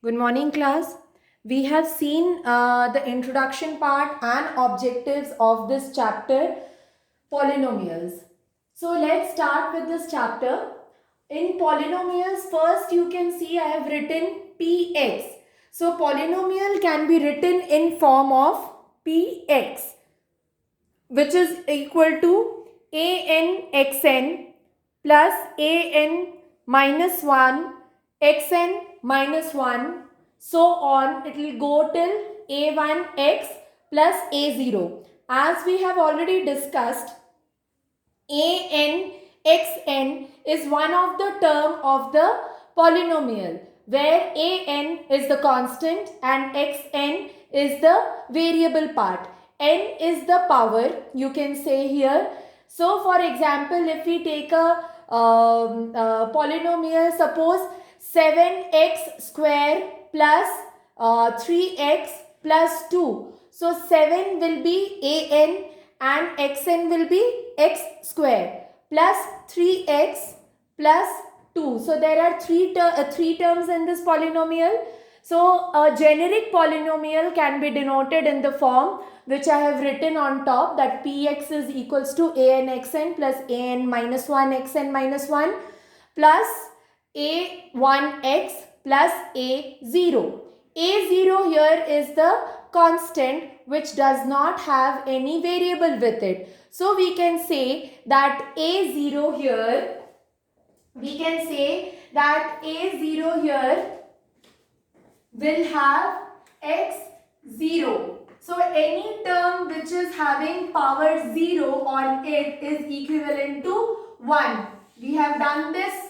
Good morning, class. We have seen the introduction part and objectives of this chapter, polynomials. So let's start with this chapter. In polynomials, first you can see I have written px. So polynomial can be written in form of px, which is equal to anxn plus an minus 1 xn minus 1, so on. It will go till a1x plus a0. As we have already discussed, an xn is one of the term of the polynomial, where an is the constant and xn is the variable part. N is the power, you can say here. So for example, if we take a polynomial, suppose 7x square plus 3x plus 2. So 7 will be an and xn will be x square plus 3x plus 2. So there are three terms in this polynomial. So a generic polynomial can be denoted in the form which I have written on top, that px is equals to an xn plus an minus 1 xn minus 1 plus a1x plus a0. A0 here is the constant which does not have any variable with it. So we can say that A0 here, will have x0. So any term which is having power 0 on it is equivalent to 1. We have done this.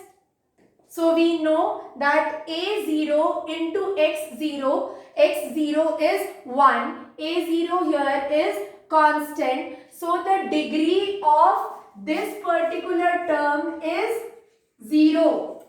So we know that A0 into x0, x0 is 1, A0 here is constant. So the degree of this particular term is 0.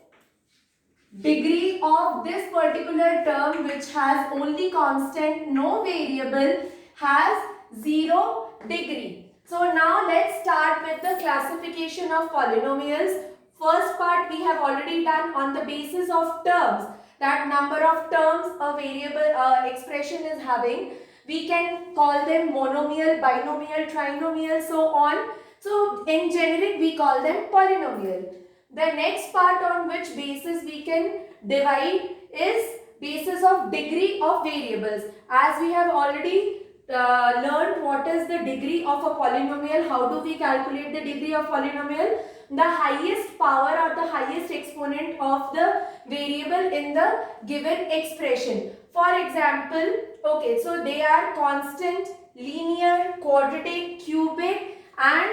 Degree of this particular term, which has only constant, no variable, has 0 degree. So now let's start with the classification of polynomials. First part we have already done on the basis of terms, that number of terms a variable expression is having. We can call them monomial, binomial, trinomial, so on. So in generic we call them polynomial. The next part on which basis we can divide is basis of degree of variables. As we have already learned what is the degree of a polynomial, how do we calculate the degree of polynomial? The highest power or the highest exponent of the variable in the given expression. For example, okay, so they are constant, linear, quadratic, cubic and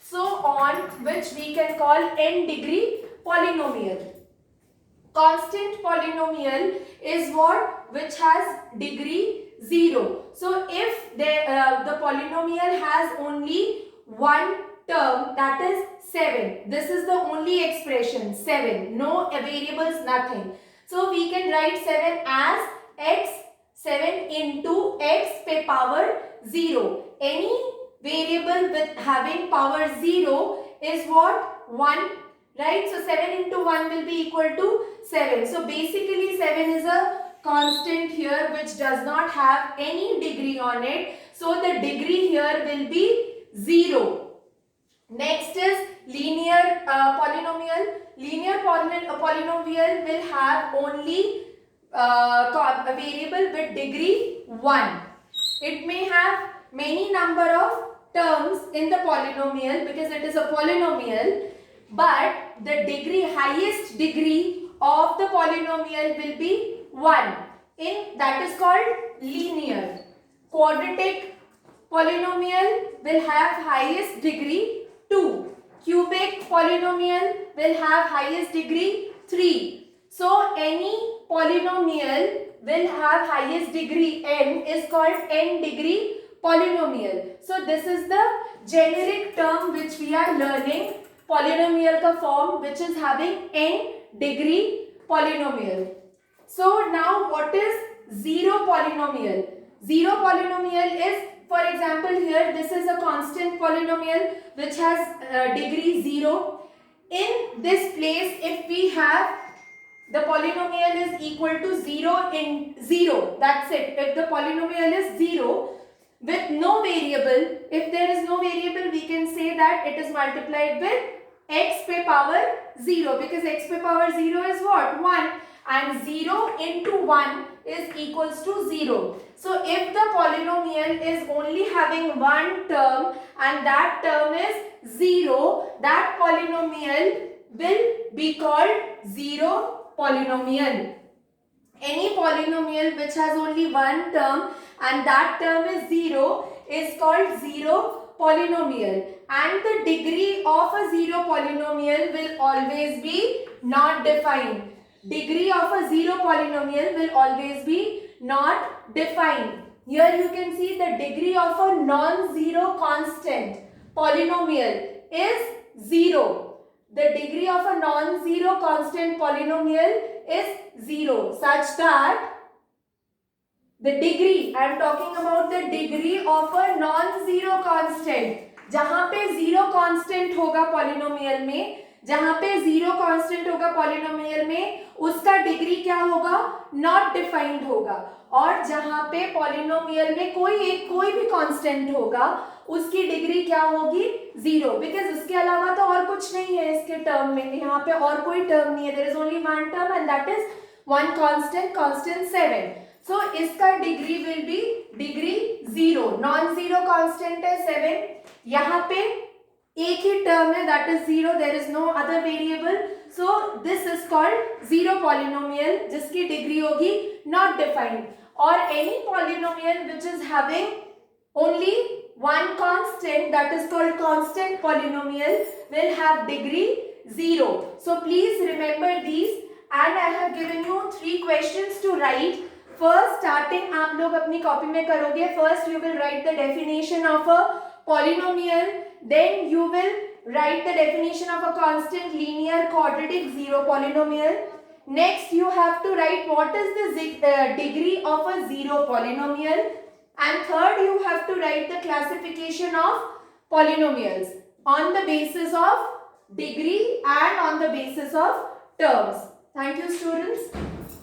so on, which we can call n degree polynomial. Constant polynomial is what? Which has degree 0. So if the polynomial has only one term, that is 7. This is the only expression, 7. No variables, nothing. So we can write 7 as x, 7 into x per power 0. Any variable with having power 0 is what? 1, right? So 7 into 1 will be equal to 7. So basically 7 is a constant here which does not have any degree on it. So the degree here will be 0. Next is linear polynomial. Linear polynomial will have only a variable with degree 1. It may have many number of terms in the polynomial because it is a polynomial, but the highest degree of the polynomial will be 1. That is called linear. Quadratic polynomial will have highest degree 2. Cubic polynomial will have highest degree 3. So any polynomial will have highest degree n is called n degree polynomial. So this is the generic term which we are learning, polynomial ka form which is having n degree polynomial. So now what is zero polynomial? Zero polynomial is, for example, here this is a constant polynomial which has degree 0. In this place, if we have the polynomial is equal to 0 in 0. That's it. If the polynomial is 0 with no variable, if there is no variable, we can say that it is multiplied with x पे power 0, because x पे power 0 is what? 1, and 0 into 1 is equals to 0. So if the polynomial is only having one term and that term is 0, that polynomial will be called zero polynomial. Any polynomial which has only one term and that term is 0 is called zero polynomial, and the degree of a zero polynomial will always be not defined. Degree of a zero polynomial will always be not defined. Here you can see the degree of a non-zero constant polynomial is 0. The degree of a non-zero constant polynomial is 0, such that the degree, I am talking about the degree of a non-zero constant. जहाँ पे zero constant होगा polynomial में, जहाँ पे zero constant होगा polynomial में, उसका degree क्या होगा? Not defined होगा. और जहाँ पे polynomial में कोई भी constant होगा, उसकी डिग्री क्या होगी? 0, बिकॉज उसके अलावा तो और कुछ नहीं है इसके टर्म में. यहाँ पे और कोई टर्म नहीं है. There is only one term and that is one constant 7. So इसका degree will be degree 0. Non zero constant है 7. यहाँ पे एक ही टर्म है, that is 0. There is no other variable. So this is called zero polynomial, जिसकी degree होगी not defined. और any polynomial which is having only one constant, that is called constant polynomial, will have degree 0. So please remember these, and I have given you 3 questions to write. First, starting आप लोग अपनी copy में करोगे. First you will write the definition of a polynomial, then you will write the definition of a constant linear quadratic zero polynomial. Next you have to write what is the degree of a zero polynomial. And third, you have to write the classification of polynomials on the basis of degree and on the basis of terms. Thank you, students.